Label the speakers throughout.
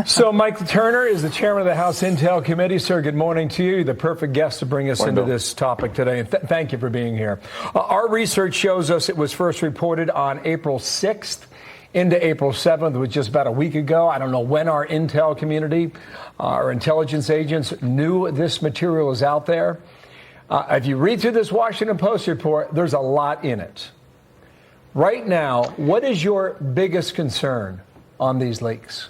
Speaker 1: So Michael Turner is the chairman of the House Intel Committee. Sir, good morning to you. The perfect guest to bring us into this topic today. And thank you for being here. Our research shows us it was first reported on April 6th into April 7th, which was just about a week ago. I don't know when our intel community, our intelligence agents knew this material is out there. If you read through this Washington Post report, there's a lot in it. Right now, what is your biggest concern on these leaks?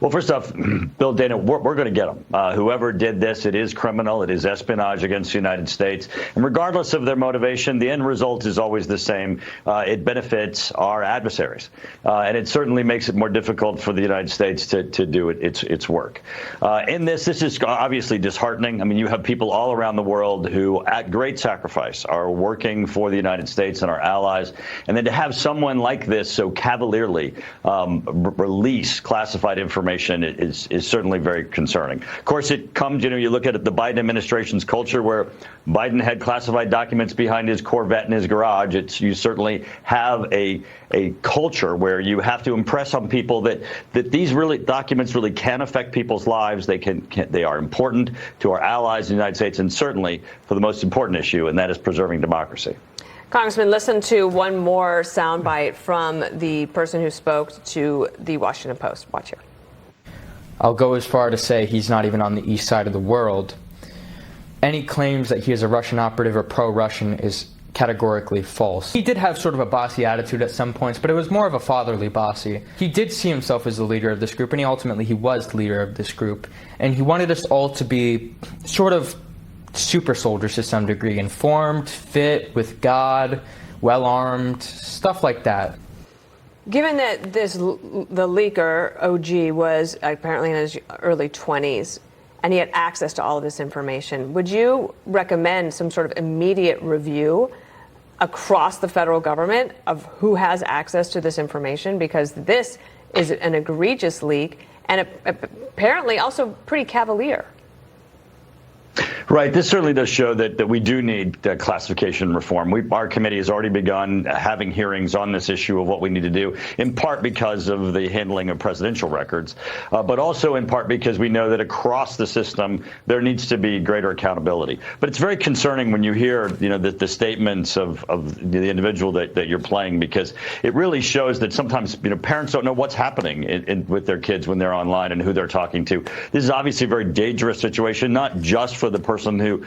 Speaker 2: Well, first off, Bill, Dana, we're going to get them. Whoever did this, it is criminal. It is espionage against the United States. And regardless of their motivation, the end result is always the same. It benefits our adversaries. And it certainly makes it more difficult for the United States to do its work. In this is obviously disheartening. I mean, you have people all around the world who, at great sacrifice, are working for the United States and our allies. And then to have someone like this so cavalierly release classified information is certainly very concerning. Of course, it comes, you look at the Biden administration's culture where Biden had classified documents behind his Corvette in his garage. You certainly have a culture where you have to impress on people that these documents really can affect people's lives. They are important to our allies in the United States, and certainly for the most important issue, and that is preserving democracy.
Speaker 3: Congressman, listen to one more soundbite from the person who spoke to the Washington Post. Watch here.
Speaker 4: I'll go as far to say he's not even on the east side of the world. Any claims that he is a Russian operative or pro-Russian is categorically false. He did have sort of a bossy attitude at some points, but it was more of a fatherly bossy. He did see himself as the leader of this group, and he was the leader of this group. And he wanted us all to be sort of super soldiers to some degree, informed, fit, with God, well-armed, stuff like that.
Speaker 3: Given that the leaker, OG, was apparently in his early 20s, and he had access to all of this information, would you recommend some sort of immediate review across the federal government of who has access to this information? Because this is an egregious leak and apparently also pretty cavalier.
Speaker 2: Right. This certainly does show that we do need classification reform. Our committee has already begun having hearings on this issue of what we need to do, in part because of the handling of presidential records, but also in part because we know that across the system there needs to be greater accountability. But it's very concerning when you hear, the statements of the individual that you're playing, because it really shows that sometimes, parents don't know what's happening with their kids when they're online and who they're talking to. This is obviously a very dangerous situation, not just for the person who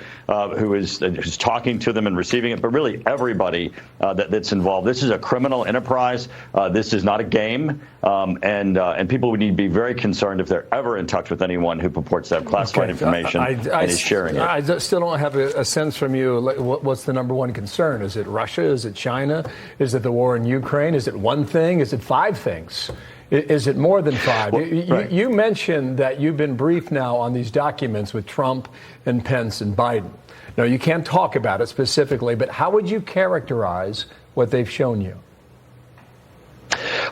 Speaker 2: is talking to them and receiving it, but really everybody that's involved. This is a criminal enterprise. This is not a game, and people would need to be very concerned if they're ever in touch with anyone who purports to have classified information and is sharing it.
Speaker 1: I still don't have a sense from you. What's the number one concern? Is it Russia? Is it China? Is it the war in Ukraine? Is it one thing? Is it five things? Is it more than five?
Speaker 2: Well, right.
Speaker 1: You mentioned that you've been briefed now on these documents with Trump and Pence and Biden. Now, you can't talk about it specifically, but how would you characterize what they've shown you?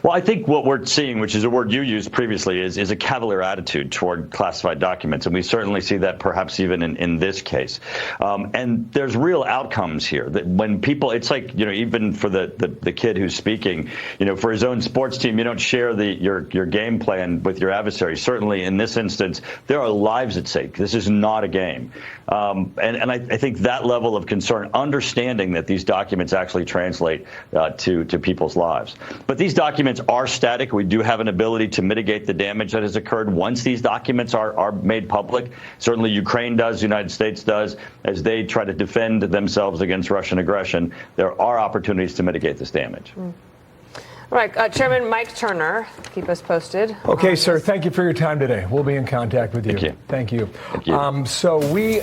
Speaker 2: Well, I think what we're seeing, which is a word you used previously, is a cavalier attitude toward classified documents. And we certainly see that perhaps even in this case. And there's real outcomes here that when people, it's like, even for the kid who's speaking, for his own sports team, you don't share your game plan with your adversary. Certainly in this instance, there are lives at stake. This is not a game. And I think that level of concern, understanding that these documents actually translate to people's lives. But these documents are static. We do have an ability to mitigate the damage that has occurred once these documents are made public. Certainly Ukraine does, the United States does, as they try to defend themselves against Russian aggression. There are opportunities to mitigate this damage.
Speaker 3: All right, Chairman Mike Turner, keep us posted.
Speaker 1: Okay, sir. Thank you for your time today. We'll be in contact with you.
Speaker 2: Thank you.
Speaker 1: Thank you.
Speaker 2: Thank you.
Speaker 1: So we.